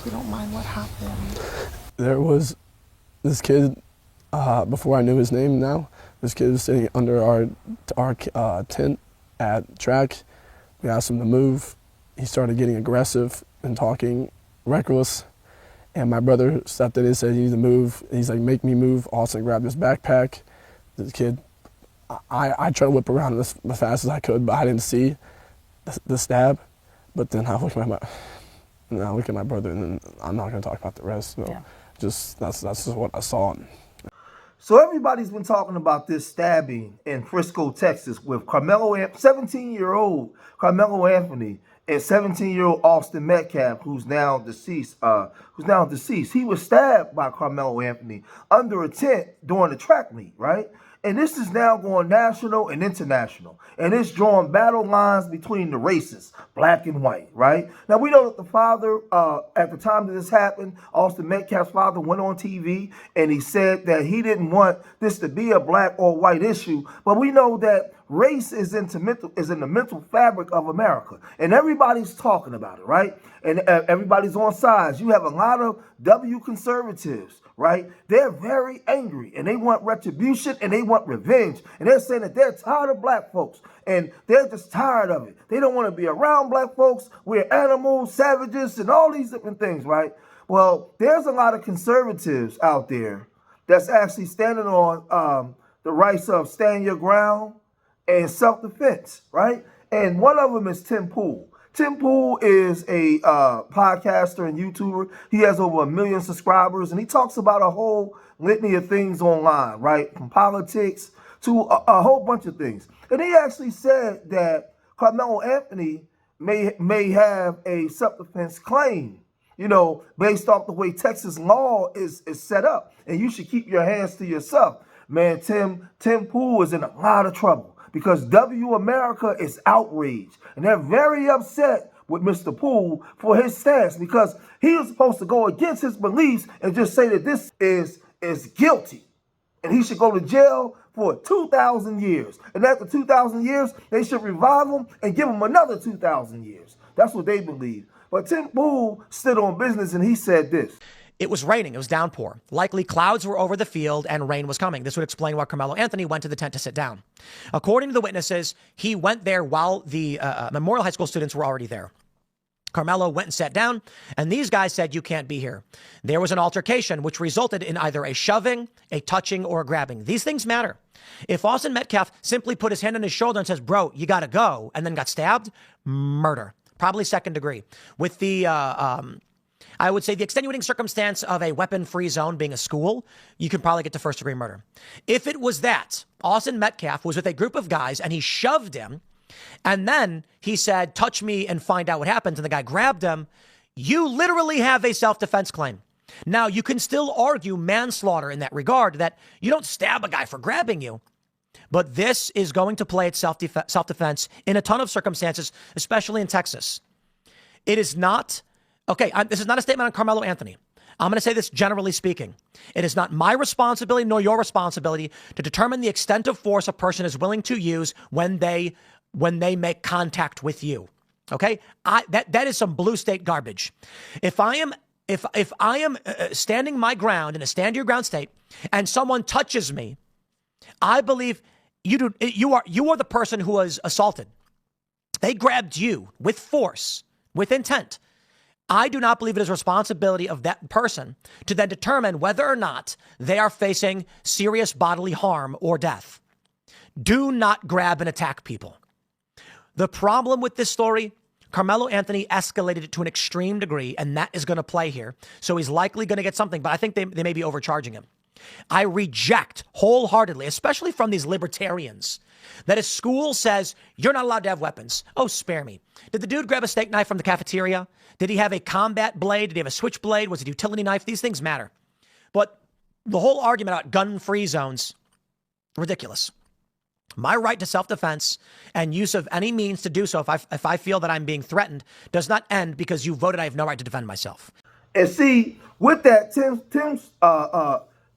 if you don't mind, what happened? There was this kid, before I knew his name now, this kid was sitting under our tent at track. We asked him to move. He started getting aggressive and talking reckless. And my brother stepped in and said, "You need to move." He's like, "Make me move." Austin grabbed his backpack. The kid, I tried to whip around as fast as I could, but I didn't see the stab. But then I look at my brother, and then I'm not going to talk about the rest. So just that's just what I saw. So everybody's been talking about this stabbing in Frisco, Texas, with 17-year-old Karmelo Anthony and 17-year-old Austin Metcalf, who's now deceased. He was stabbed by Karmelo Anthony under a tent during the track meet, right? And this is now going national and international. And it's drawing battle lines between the races, black and white, right? Now, we know that the father, at the time that this happened, Austin Metcalf's father went on TV and he said that he didn't want this to be a black or white issue. But we know that race is in the mental fabric of America. And everybody's talking about it, right? And everybody's on sides. You have a lot of W conservatives, right? They're very angry and they want retribution and they want revenge. And they're saying that they're tired of black folks and they're just tired of it. They don't want to be around black folks. We're animals, savages, and all these different things, right? Well, there's a lot of conservatives out there that's actually standing on the rights of stand your ground and self-defense, right? And one of them is Tim Pool. Tim Pool is a podcaster and YouTuber. He has over 1 million subscribers, and he talks about a whole litany of things online, right? From politics to a whole bunch of things. And he actually said that Karmelo Anthony may have a self-defense claim, you know, based off the way Texas law is set up. And you should keep your hands to yourself. Man, Tim Pool is in a lot of trouble, because W America is outraged. And they're very upset with Mr. Poole for his stance, because he was supposed to go against his beliefs and just say that this is guilty. And he should go to jail for 2,000 years. And after 2,000 years, they should revive him and give him another 2,000 years. That's what they believe. But Tim Poole stood on business and he said this. It was raining. It was downpour. Likely clouds were over the field and rain was coming. This would explain why Karmelo Anthony went to the tent to sit down. According to the witnesses, he went there while the Memorial High School students were already there. Karmelo went and sat down, and these guys said, "You can't be here." There was an altercation, which resulted in either a shoving, a touching, or a grabbing. These things matter. If Austin Metcalf simply put his hand on his shoulder and says, "Bro, you got to go," and then got stabbed, murder, probably second degree. With the I would say the extenuating circumstance of a weapon-free zone being a school, you could probably get to first-degree murder. If it was that Austin Metcalf was with a group of guys and he shoved him, and then he said, "Touch me and find out what happens," and the guy grabbed him, you literally have a self-defense claim. Now, you can still argue manslaughter in that regard, that you don't stab a guy for grabbing you. But this is going to play its self-defense in a ton of circumstances, especially in Texas. It is not... Okay, this is not a statement on Karmelo Anthony. I'm going to say this generally speaking. It is not my responsibility nor your responsibility to determine the extent of force a person is willing to use when they make contact with you. Okay, that is some blue state garbage. If I am standing my ground in a stand your ground state and someone touches me, I believe you are the person who was assaulted. They grabbed you with force, with intent. I do not believe it is responsibility of that person to then determine whether or not they are facing serious bodily harm or death. Do not grab and attack people. The problem with this story, Karmelo Anthony escalated it to an extreme degree, and that is going to play here. So he's likely going to get something, but I think they may be overcharging him. I reject wholeheartedly, especially from these libertarians, that a school says you're not allowed to have weapons. Oh, spare me. Did the dude grab a steak knife from the cafeteria? Did he have a combat blade? Did he have a switchblade? Was it a utility knife? These things matter. But the whole argument about gun-free zones, ridiculous. My right to self-defense and use of any means to do so if I feel that I'm being threatened does not end because you voted I have no right to defend myself. And see, with that,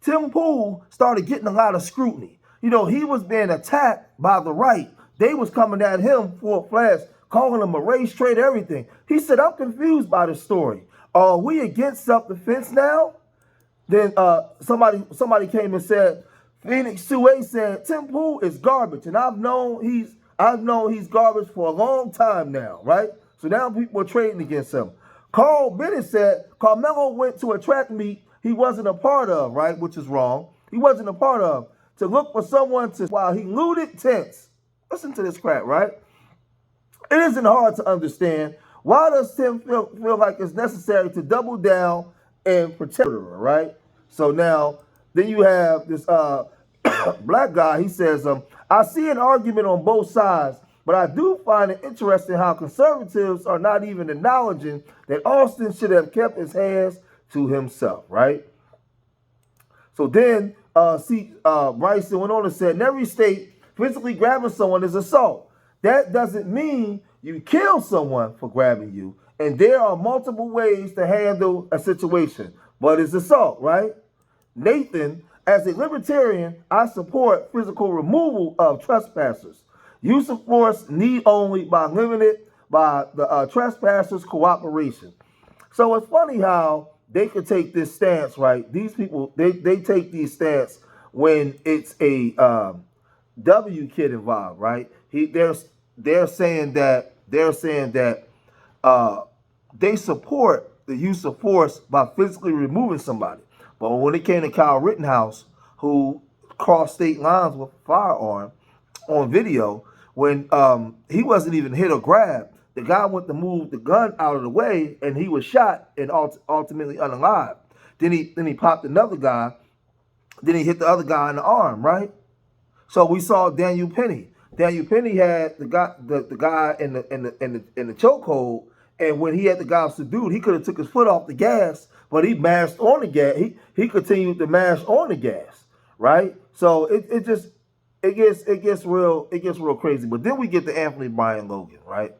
Tim Pool started getting a lot of scrutiny. You know, he was being attacked by the right. They was coming at him for a flash, calling him a race traitor, everything. He said, "I'm confused by this story. Are we against self-defense now? Then somebody came and said, Phoenix 2A said Tim Pool is garbage, and I've known he's garbage for a long time now, right? So now people are trading against him. Carl Bennett said Karmelo went to a track meet he wasn't a part of, right? Which is wrong. He wasn't a part of, to look for someone to, while he looted tents. Listen to this crap, right? It isn't hard to understand, why does Tim feel like it's necessary to double down and protect her, right? So now, then you have this black guy. He says, I see an argument on both sides, but I do find it interesting how conservatives are not even acknowledging that Austin should have kept his hands to himself, right? So then, Bryson went on and said, in every state, physically grabbing someone is assault. That doesn't mean you kill someone for grabbing you. And there are multiple ways to handle a situation, but it's assault, right? Nathan, as a libertarian, I support physical removal of trespassers. Use of force need only by limited by the trespassers' cooperation. So it's funny how they could take this stance, right? These people, they take these stance when it's a W kid involved, right? They're saying that they support the use of force by physically removing somebody. But when it came to Kyle Rittenhouse, who crossed state lines with a firearm on video, when he wasn't even hit or grabbed, the guy went to move the gun out of the way, and he was shot and ultimately unalive. Then he popped another guy. Then he hit the other guy in the arm, right? So we saw Daniel Penny. Daniel Penny had the guy in the chokehold, and when he had the guy subdued, he could have took his foot off the gas, but he mashed on the gas. He continued to mash on the gas, right? So it gets real crazy. But then we get to Anthony Brian Logan, right?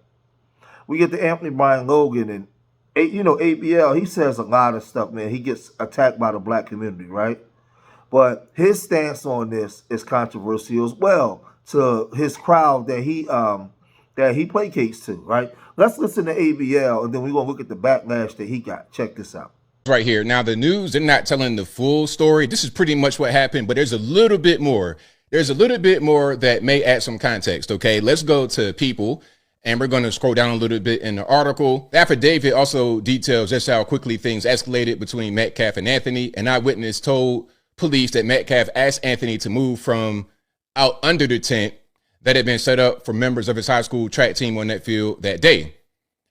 We get to Anthony Brian Logan, and ABL, he says a lot of stuff, man. He gets attacked by the black community, right? But his stance on this is controversial as well to his crowd that he placates to, right? Let's listen to ABL, and then we're going to look at the backlash that he got. Check this out. Right here. Now, the news, they're not telling the full story. This is pretty much what happened, but there's a little bit more. There's a little bit more that may add some context, okay? Let's go to People, and we're going to scroll down a little bit in the article. The affidavit also details just how quickly things escalated between Metcalf and Anthony. An eyewitness told police that Metcalf asked Anthony to move from out under the tent that had been set up for members of his high school track team on that field that day.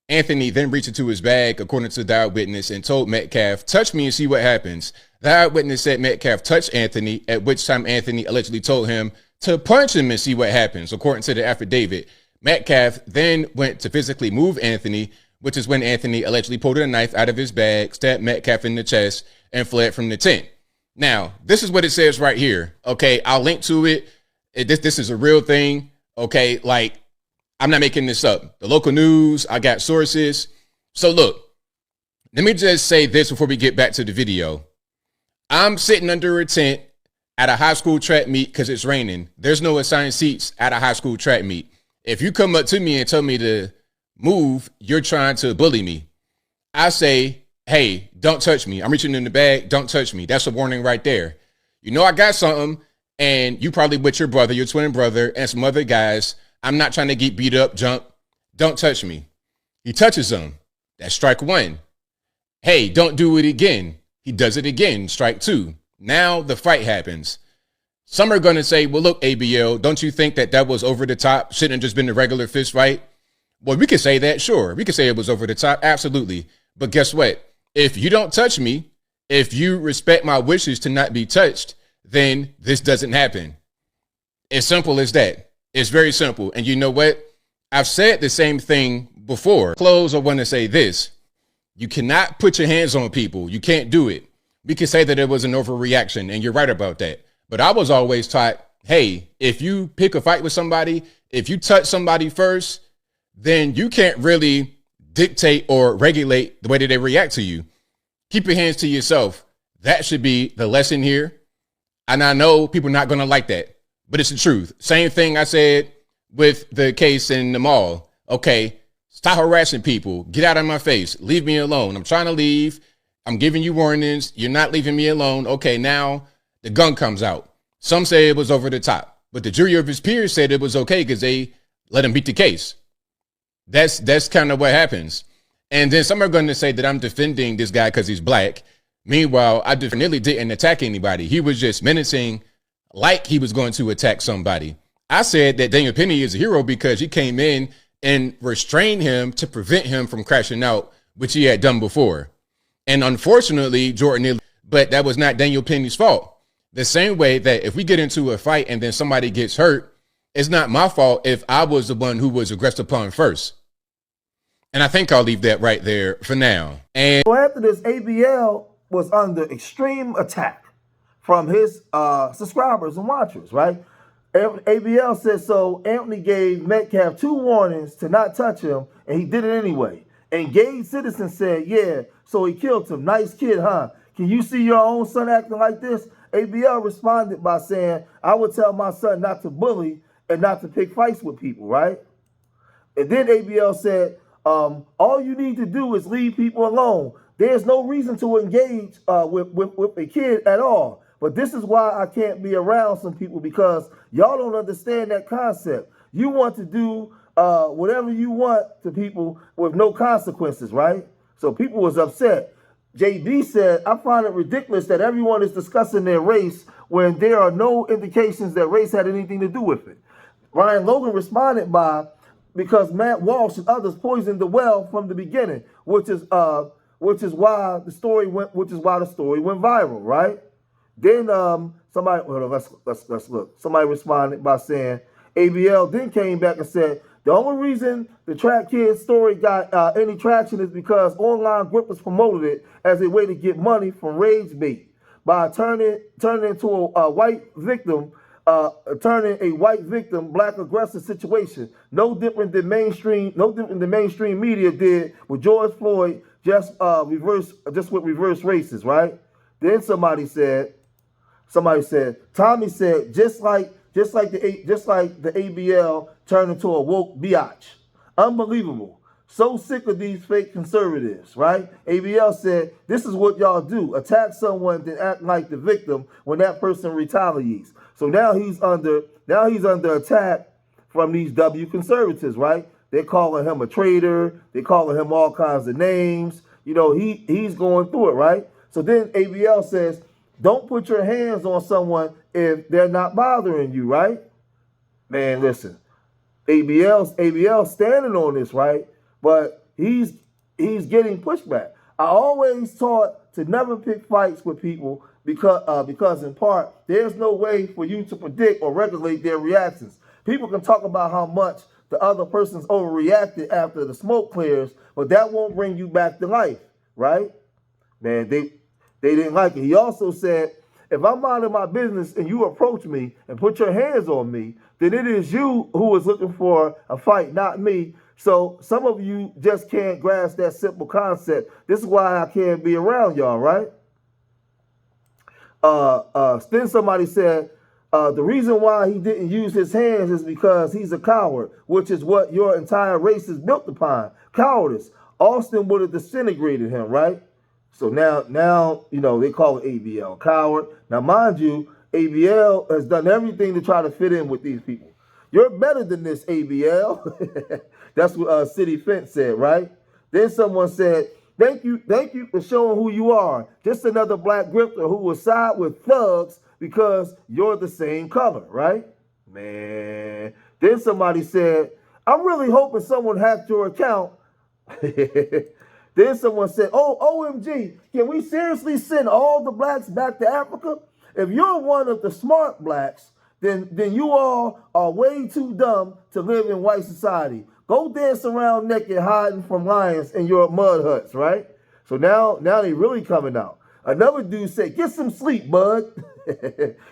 Anthony then reached into his bag, according to the eyewitness, and told Metcalf, touch me and see what happens. The eyewitness said Metcalf touched Anthony, at which time Anthony allegedly told him to punch him and see what happens. According to the affidavit, Metcalf then went to physically move Anthony, which is when Anthony allegedly pulled a knife out of his bag, stabbed Metcalf in the chest, and fled from the tent. Now, this is what it says right here. Okay, I'll link to it. This is a real thing. Okay, like, I'm not making this up. The local news, I got sources. So look, let me just say this before we get back to the video. I'm sitting under a tent at a high school track meet because it's raining. There's no assigned seats at a high school track meet. If you come up to me and tell me to move, you're trying to bully me. I say, hey, don't touch me. I'm reaching in the bag. Don't touch me. That's a warning right there. You know I got something, and you probably with your brother, your twin brother, and some other guys. I'm not trying to get beat up, jump. Don't touch me. He touches him. That's strike one. Hey, don't do it again. He does it again. Strike two. Now the fight happens. Some are going to say, well, look, ABL, don't you think that was over the top? Shouldn't have just been a regular fist fight? Well, we could say that, sure. We could say it was over the top. Absolutely. But guess what? If you don't touch me, if you respect my wishes to not be touched, then this doesn't happen. As simple as that. It's very simple. And you know what? I've said the same thing before. Close, I want to say this. You cannot put your hands on people. You can't do it. We can say that it was an overreaction, and you're right about that. But I was always taught, hey, if you pick a fight with somebody, if you touch somebody first, then you can't really dictate or regulate the way that they react to you. Keep your hands to yourself. That should be the lesson here. And I know people are not going to like that, but it's the truth. Same thing I said with the case in the mall. Okay, Stop harassing people. Get out of my face. Leave me alone. I'm trying to leave. I'm giving you warnings. You're not leaving me alone. Okay, now the gun comes out. Some say it was over the top, but the jury of his peers said it was okay because they let him beat the case. That's kind of what happens. And then some are going to say that I'm defending this guy because he's black. Meanwhile, I definitely didn't attack anybody. He was just menacing like he was going to attack somebody. I said that Daniel Penny is a hero because he came in and restrained him to prevent him from crashing out, which he had done before. And unfortunately, Jordan, but that was not Daniel Penny's fault. The same way that if we get into a fight and then somebody gets hurt, it's not my fault if I was the one who was aggressed upon first. And I think I'll leave that right there for now. And so after this, ABL was under extreme attack from his subscribers and watchers, right? ABL said so. Anthony gave Metcalf 2 warnings to not touch him, and he did it anyway. Engaged citizen said, yeah, so he killed him. Nice kid, huh? Can you see your own son acting like this? ABL responded by saying, I would tell my son not to bully and not to pick fights with people, right? And then ABL said, all you need to do is leave people alone. There's no reason to engage with a kid at all. But this is why I can't be around some people, because y'all don't understand that concept. You want to do whatever you want to people with no consequences, right? So people was upset. JB said, I find it ridiculous that everyone is discussing their race when there are no indications that race had anything to do with it. Ryan Logan responded by, because Matt Walsh and others poisoned the well from the beginning, which is why the story went viral, right? Then somebody, hold on, let's look. Somebody responded by saying, ABL then came back and said, the only reason the Track Kid story got any traction is because online grippers promoted it as a way to get money from rage bait by turning into a white victim, black aggressive situation. No different than mainstream media did with George Floyd, just with reverse races, right? Then somebody said, Tommy said, just like the ABL turned into a woke biatch. Unbelievable. So sick of these fake conservatives, right? ABL said, this is what y'all do. Attack someone, then act like the victim when that person retaliates. So now he's under attack from these W conservatives, right? They're calling him a traitor. They're calling him all kinds of names. You know, he's going through it, right? So then ABL says, don't put your hands on someone if they're not bothering you, right? Man, listen, ABL's standing on this, right? But he's getting pushback. I always taught to never pick fights with people because in part, there's no way for you to predict or regulate their reactions. People can talk about how much the other person's overreacted after the smoke clears, but that won't bring you back to life, right? Man, they didn't like it. He also said, if I'm minding my business and you approach me and put your hands on me, then it is you who is looking for a fight, not me. So some of you just can't grasp that simple concept. This is why I can't be around y'all, right? Then somebody said, the reason why he didn't use his hands is because he's a coward, which is what your entire race is built upon. Cowardice. Austin would have disintegrated him, right? So now you know, they call it ABL, coward. Now, mind you, ABL has done everything to try to fit in with these people. You're better than this, ABL. That's what City Fence said, right? Then someone said, thank you for showing who you are. Just another black grifter who will side with thugs because you're the same color, right? Man. Then somebody said, I'm really hoping someone hacked your account. Then someone said, oh, OMG, can we seriously send all the blacks back to Africa? If you're one of the smart blacks, then you all are way too dumb to live in white society. Go dance around naked hiding from lions in your mud huts, right? So now they really coming out. Another dude said, get some sleep, bud.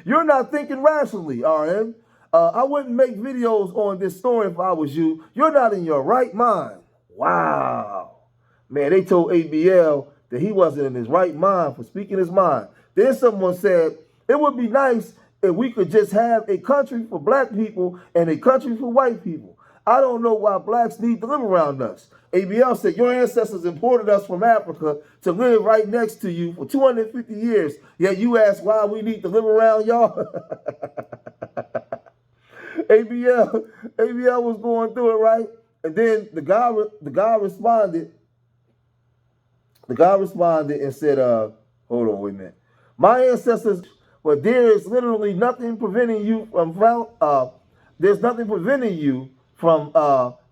You're not thinking rationally, RM. I wouldn't make videos on this story if I was you. You're not in your right mind. Wow. Man, they told ABL that he wasn't in his right mind for speaking his mind. Then someone said, it would be nice if we could just have a country for black people and a country for white people. I don't know why blacks need to live around us. ABL said, your ancestors imported us from Africa to live right next to you for 250 years, yet you ask why we need to live around y'all? ABL was going through it, right? And then the guy responded. The guy responded and said, hold on, wait a minute. My ancestors, but there is literally nothing preventing you from there's nothing preventing you from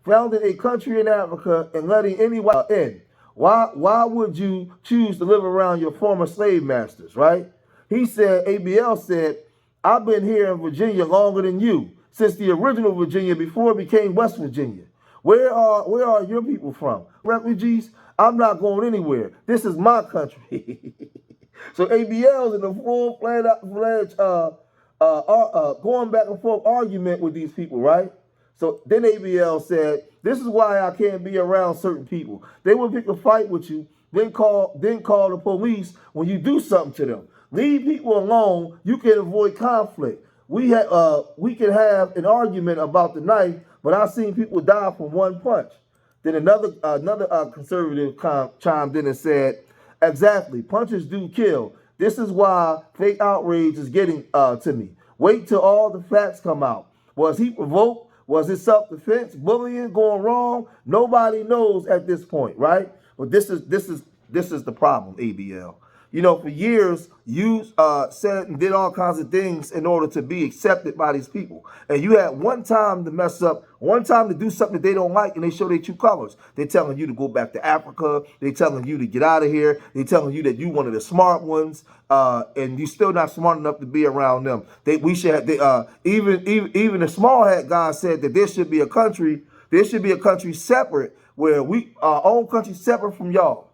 founding a country in Africa and letting anyone in. Why would you choose to live around your former slave masters, right? He said, ABL said, I've been here in Virginia longer than you, since the original Virginia before it became West Virginia. Where are your people from? Refugees? I'm not going anywhere. This is my country. So ABL's in a full-fledged going back and forth argument with these people, right? So then ABL said, this is why I can't be around certain people. They will pick a fight with you, then call the police when you do something to them. Leave people alone. You can avoid conflict. We can have an argument about the knife, but I've seen people die from one punch. Then another conservative chimed in and said, exactly, punches do kill. This is why fake outrage is getting to me. Wait till all the facts come out. Was he provoked? Was it self-defense? Bullying going wrong? Nobody knows at this point, right? But this is the problem, ABL. You know, for years, you said and did all kinds of things in order to be accepted by these people. And you had one time to mess up, one time to do something that they don't like, and they show their true colors. They're telling you to go back to Africa. They're telling you to get out of here. They're telling you that you're one of the smart ones, and you're still not smart enough to be around them. Even the small hat guy said that there should be a country separate, where our own country separate from y'all.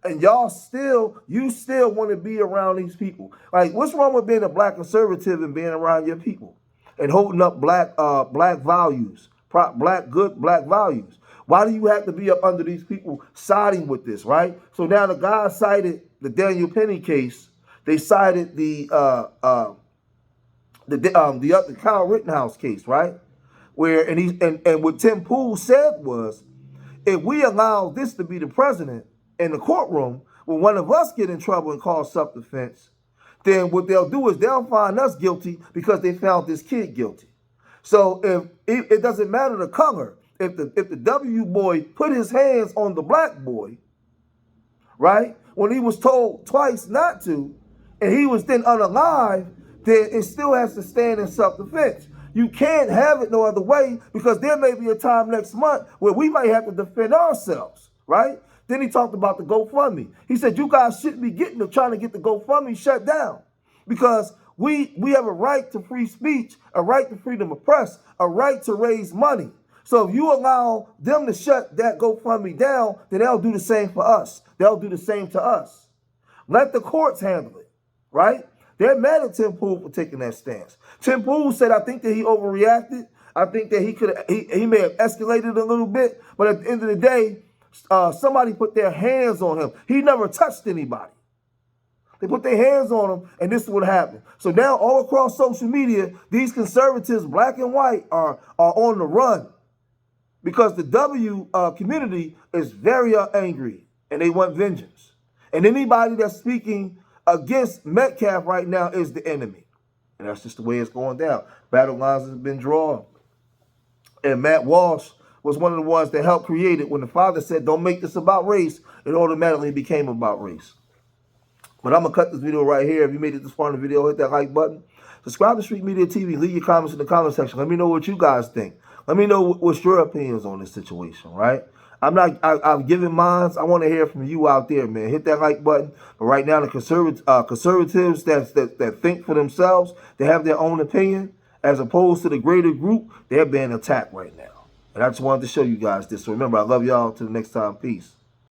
And you still want to be around these people. Like, what's wrong with being a black conservative and being around your people and holding up black values, black values? Why do you have to be up under these people siding with this, right? So now the guy cited the Daniel Penny case. They cited the Kyle Rittenhouse case, right? And what Tim Pool said was, if we allow this to be the president in the courtroom, when one of us get in trouble and cause self-defense, then what they'll do is they'll find us guilty because they found this kid guilty. So if it doesn't matter the color, if the W boy put his hands on the black boy, right, when he was told twice not to, and he was then unalive, then it still has to stand in self-defense. You can't have it no other way, because there may be a time next month where we might have to defend ourselves, right? Then he talked about the GoFundMe. He said, you guys shouldn't be trying to get the GoFundMe shut down, because we have a right to free speech, a right to freedom of press, a right to raise money. So if you allow them to shut that GoFundMe down, then they'll do the same for us. They'll do the same to us. Let the courts handle it, right? They're mad at Tim Pool for taking that stance. Tim Pool said, I think that he overreacted. I think that he may have escalated a little bit, but at the end of the day, somebody put their hands on him. He never touched anybody. They put their hands on him, and this is what happened. So now all across social media, these conservatives, black and white, are on the run, because the W community is very angry, and they want vengeance. And anybody that's speaking against Metcalf right now is the enemy. And that's just the way it's going down. Battle lines have been drawn. And Matt Walsh was one of the ones that helped create it. When the father said, don't make this about race, it automatically became about race. But I'm going to cut this video right here. If you made it this far in the video, hit that like button. Subscribe to Street Media TV. Leave your comments in the comment section. Let me know what you guys think. Let me know what's your opinions on this situation, right? I've given mine. I want to hear from you out there, man. Hit that like button. But right now, the conservatives that think for themselves, they have their own opinion, as opposed to the greater group, they're being attacked right now. And I just wanted to show you guys this. So remember, I love y'all. Till the next time. Peace.